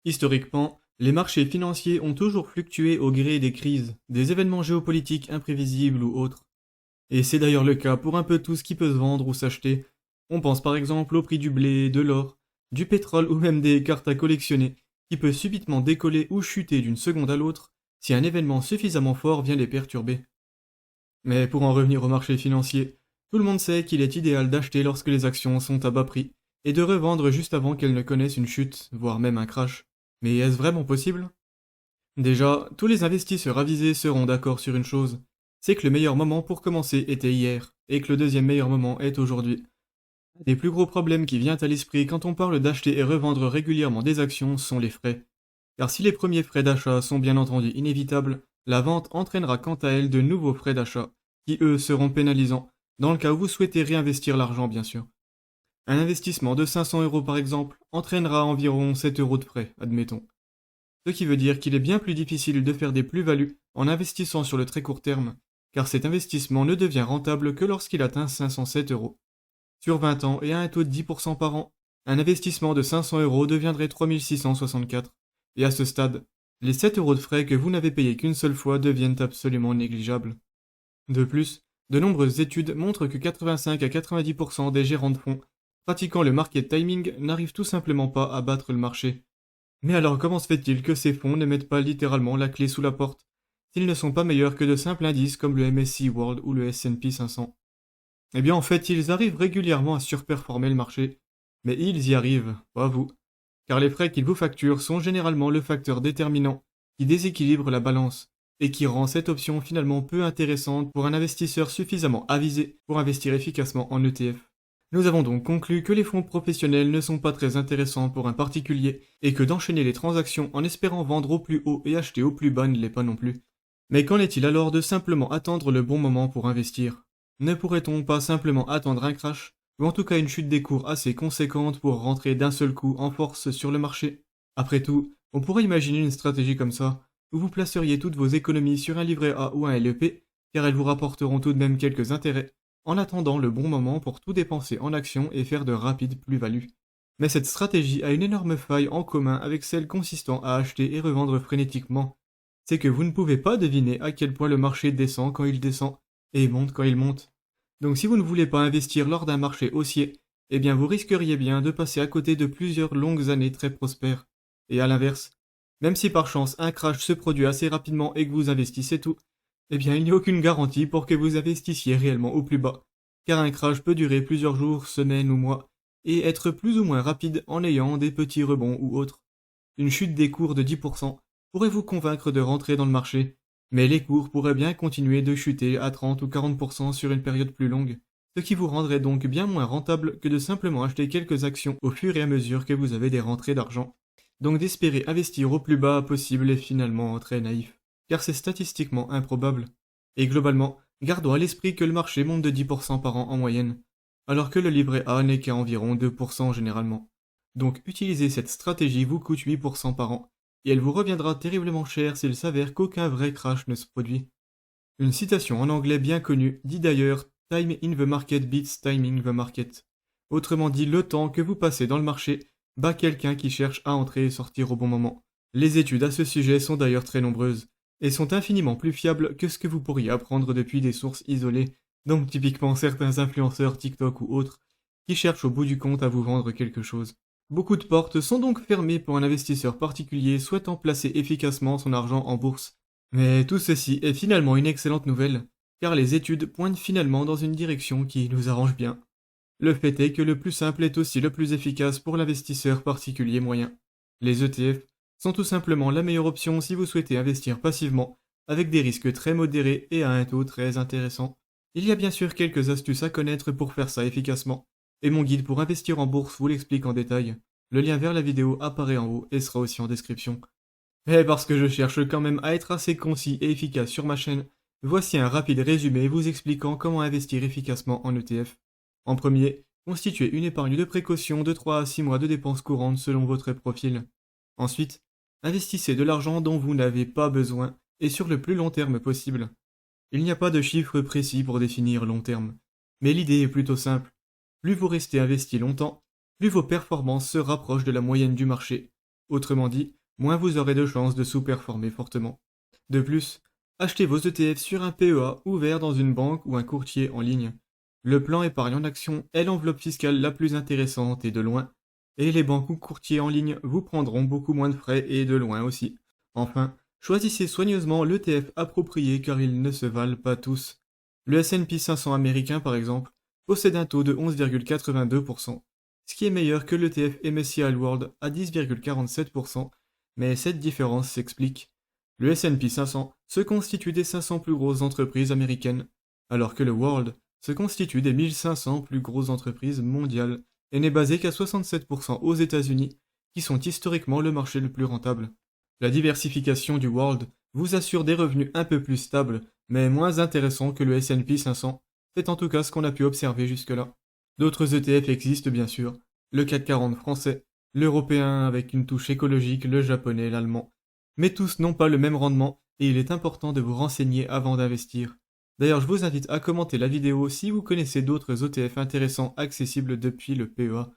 Historiquement, les marchés financiers ont toujours fluctué au gré des crises, des événements géopolitiques imprévisibles ou autres. Et c'est d'ailleurs le cas pour un peu tout ce qui peut se vendre ou s'acheter. On pense par exemple au prix du blé, de l'or, du pétrole ou même des cartes à collectionner, qui peut subitement décoller ou chuter d'une seconde à l'autre si un événement suffisamment fort vient les perturber. Mais pour en revenir au marché financier, tout le monde sait qu'il est idéal d'acheter lorsque les actions sont à bas prix, et de revendre juste avant qu'elles ne connaissent une chute, voire même un crash. Mais est-ce vraiment possible? Déjà, tous les investisseurs avisés seront d'accord sur une chose, c'est que le meilleur moment pour commencer était hier, et que le deuxième meilleur moment est aujourd'hui. Un des plus gros problèmes qui vient à l'esprit quand on parle d'acheter et revendre régulièrement des actions sont les frais. Car si les premiers frais d'achat sont bien entendu inévitables, la vente entraînera quant à elle de nouveaux frais d'achat, qui eux seront pénalisants, dans le cas où vous souhaitez réinvestir l'argent bien sûr. Un investissement de 500 euros par exemple entraînera environ 7 euros de frais, admettons. Ce qui veut dire qu'il est bien plus difficile de faire des plus-values en investissant sur le très court terme, car cet investissement ne devient rentable que lorsqu'il atteint 507 euros. Sur 20 ans et à un taux de 10% par an, un investissement de 500 euros deviendrait 3664. Et à ce stade, les 7 euros de frais que vous n'avez payés qu'une seule fois deviennent absolument négligeables. De plus, de nombreuses études montrent que 85 à 90% des gérants de fonds pratiquant le market timing n'arrivent tout simplement pas à battre le marché. Mais alors comment se fait-il que ces fonds ne mettent pas littéralement la clé sous la porte, s'ils ne sont pas meilleurs que de simples indices comme le MSCI World ou le S&P 500? Eh bien en fait, ils arrivent régulièrement à surperformer le marché. Mais ils y arrivent, pas vous. Car les frais qu'ils vous facturent sont généralement le facteur déterminant qui déséquilibre la balance, et qui rend cette option finalement peu intéressante pour un investisseur suffisamment avisé pour investir efficacement en ETF. Nous avons donc conclu que les fonds professionnels ne sont pas très intéressants pour un particulier, et que d'enchaîner les transactions en espérant vendre au plus haut et acheter au plus bas ne l'est pas non plus. Mais qu'en est-il alors de simplement attendre le bon moment pour investir? Ne pourrait-on pas simplement attendre un crash, ou en tout cas une chute des cours assez conséquente pour rentrer d'un seul coup en force sur le marché? Après tout, on pourrait imaginer une stratégie comme ça, où vous placeriez toutes vos économies sur un livret A ou un LEP, car elles vous rapporteront tout de même quelques intérêts, en attendant le bon moment pour tout dépenser en actions et faire de rapides plus-values. Mais cette stratégie a une énorme faille en commun avec celle consistant à acheter et revendre frénétiquement. C'est que vous ne pouvez pas deviner à quel point le marché descend quand il descend, et monte quand il monte. Donc si vous ne voulez pas investir lors d'un marché haussier, eh bien vous risqueriez bien de passer à côté de plusieurs longues années très prospères. Et à l'inverse, même si par chance un crash se produit assez rapidement et que vous investissez tout, eh bien il n'y a aucune garantie pour que vous investissiez réellement au plus bas, car un crash peut durer plusieurs jours, semaines ou mois, et être plus ou moins rapide en ayant des petits rebonds ou autres. Une chute des cours de 10% pourrait vous convaincre de rentrer dans le marché, mais les cours pourraient bien continuer de chuter à 30 ou 40% sur une période plus longue, ce qui vous rendrait donc bien moins rentable que de simplement acheter quelques actions au fur et à mesure que vous avez des rentrées d'argent. Donc d'espérer investir au plus bas possible est finalement très naïf, car c'est statistiquement improbable. Et globalement, gardons à l'esprit que le marché monte de 10% par an en moyenne, alors que le livret A n'est qu'à environ 2% généralement. Donc utiliser cette stratégie vous coûte 8% par an, et elle vous reviendra terriblement cher s'il s'avère qu'aucun vrai crash ne se produit. Une citation en anglais bien connue dit d'ailleurs Time in the market beats timing the market. Autrement dit, le temps que vous passez dans le marché bat quelqu'un qui cherche à entrer et sortir au bon moment. Les études à ce sujet sont d'ailleurs très nombreuses, et sont infiniment plus fiables que ce que vous pourriez apprendre depuis des sources isolées, donc typiquement certains influenceurs TikTok ou autres, qui cherchent au bout du compte à vous vendre quelque chose. Beaucoup de portes sont donc fermées pour un investisseur particulier souhaitant placer efficacement son argent en bourse. Mais tout ceci est finalement une excellente nouvelle, car les études pointent finalement dans une direction qui nous arrange bien. Le fait est que le plus simple est aussi le plus efficace pour l'investisseur particulier moyen. Les ETF sont tout simplement la meilleure option si vous souhaitez investir passivement, avec des risques très modérés et à un taux très intéressant. Il y a bien sûr quelques astuces à connaître pour faire ça efficacement, et mon guide pour investir en bourse vous l'explique en détail. Le lien vers la vidéo apparaît en haut et sera aussi en description. Mais parce que je cherche quand même à être assez concis et efficace sur ma chaîne, voici un rapide résumé vous expliquant comment investir efficacement en ETF. En premier, constituez une épargne de précaution de 3 à 6 mois de dépenses courantes selon votre profil. Ensuite, investissez de l'argent dont vous n'avez pas besoin et sur le plus long terme possible. Il n'y a pas de chiffre précis pour définir long terme, mais l'idée est plutôt simple. Plus vous restez investi longtemps, plus vos performances se rapprochent de la moyenne du marché, Autrement dit, moins vous aurez de chances de sous-performer fortement. De plus, achetez vos ETF sur un PEA ouvert dans une banque ou un courtier en ligne. Le plan épargne en action est l'enveloppe fiscale la plus intéressante et de loin, et les banques ou courtiers en ligne vous prendront beaucoup moins de frais et de loin aussi. Enfin, choisissez soigneusement l'ETF approprié car ils ne se valent pas tous. Le S&P 500 américain par exemple possède un taux de 11,82%, ce qui est meilleur que l'ETF MSCI World à 10,47%, mais cette différence s'explique. Le S&P 500 se constitue des 500 plus grosses entreprises américaines, alors que le World se constitue des 1500 plus grosses entreprises mondiales et n'est basé qu'à 67% aux États-Unis, qui sont historiquement le marché le plus rentable. La diversification du World vous assure des revenus un peu plus stables, mais moins intéressants que le S&P 500, c'est en tout cas ce qu'on a pu observer jusque-là. D'autres ETF existent bien sûr, le CAC 40 français, l'européen avec une touche écologique, le japonais, l'allemand. Mais tous n'ont pas le même rendement et il est important de vous renseigner avant d'investir. D'ailleurs, je vous invite à commenter la vidéo si vous connaissez d'autres ETF intéressants accessibles depuis le PEA.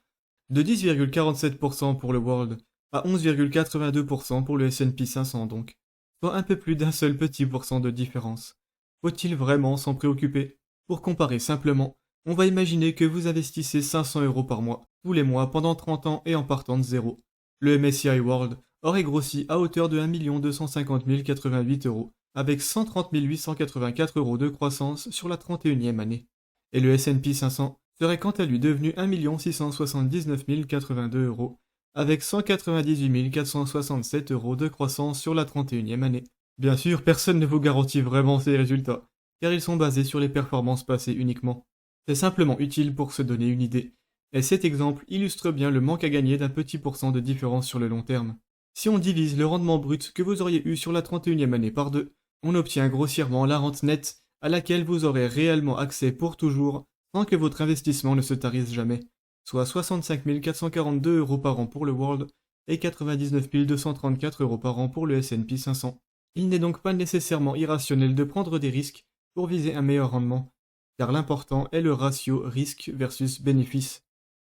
De 10,47% pour le World à 11,82% pour le S&P 500 donc, soit un peu plus d'un seul petit pourcent de différence. Faut-il vraiment s'en préoccuper? Pour comparer simplement, on va imaginer que vous investissez 500 € par mois, tous les mois pendant 30 ans et en partant de zéro. Le MSCI World aurait grossi à hauteur de 1 250 088 €, avec 130 884 € de croissance sur la 31e année. Et le S&P 500 serait quant à lui devenu 1 679 082 €, avec 198 467 € de croissance sur la 31e année. Bien sûr, personne ne vous garantit vraiment ces résultats, car ils sont basés sur les performances passées uniquement. C'est simplement utile pour se donner une idée. Et cet exemple illustre bien le manque à gagner d'un petit pourcent de différence sur le long terme. Si on divise le rendement brut que vous auriez eu sur la 31e année par 2, on obtient grossièrement la rente nette à laquelle vous aurez réellement accès pour toujours sans que votre investissement ne se tarisse jamais, soit 65 442 € par an pour le World et 99 234 € par an pour le S&P 500. Il n'est donc pas nécessairement irrationnel de prendre des risques pour viser un meilleur rendement, car l'important est le ratio risque versus bénéfice.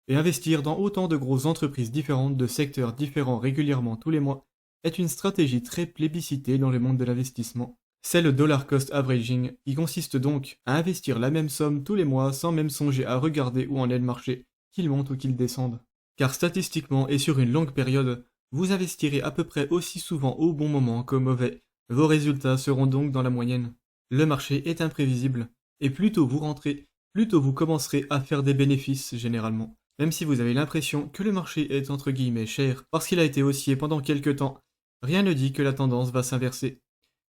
Et investir dans autant de grosses entreprises différentes de secteurs différents régulièrement tous les mois est une stratégie très plébiscitée dans le monde de l'investissement. C'est le dollar cost averaging, qui consiste donc à investir la même somme tous les mois sans même songer à regarder où en est le marché, qu'il monte ou qu'il descende. Car statistiquement et sur une longue période, vous investirez à peu près aussi souvent au bon moment qu'au mauvais. Vos résultats seront donc dans la moyenne. Le marché est imprévisible, et plus tôt vous rentrez, plus tôt vous commencerez à faire des bénéfices généralement. Même si vous avez l'impression que le marché est entre guillemets cher parce qu'il a été haussier pendant quelques temps, rien ne dit que la tendance va s'inverser.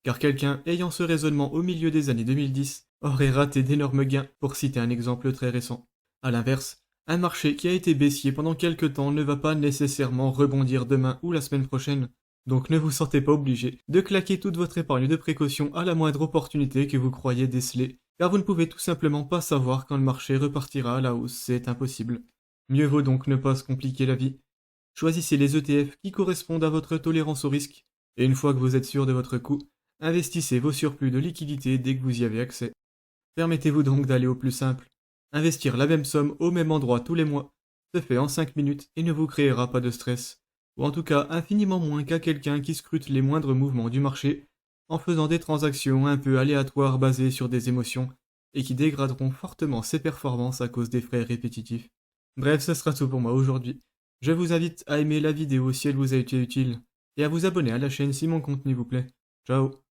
Car quelqu'un ayant ce raisonnement au milieu des années 2010 aurait raté d'énormes gains, pour citer un exemple très récent. A l'inverse, un marché qui a été baissier pendant quelques temps ne va pas nécessairement rebondir demain ou la semaine prochaine, donc ne vous sentez pas obligé de claquer toute votre épargne de précaution à la moindre opportunité que vous croyez déceler, car vous ne pouvez tout simplement pas savoir quand le marché repartira à la hausse, c'est impossible. Mieux vaut donc ne pas se compliquer la vie. Choisissez les ETF qui correspondent à votre tolérance au risque, et une fois que vous êtes sûr de votre coût, investissez vos surplus de liquidité dès que vous y avez accès. Permettez-vous donc d'aller au plus simple. Investir la même somme au même endroit tous les mois se fait en 5 minutes et ne vous créera pas de stress, ou en tout cas infiniment moins qu'à quelqu'un qui scrute les moindres mouvements du marché en faisant des transactions un peu aléatoires basées sur des émotions et qui dégraderont fortement ses performances à cause des frais répétitifs. Bref, ce sera tout pour moi aujourd'hui. Je vous invite à aimer la vidéo si elle vous a été utile, et à vous abonner à la chaîne si mon contenu vous plaît. Ciao!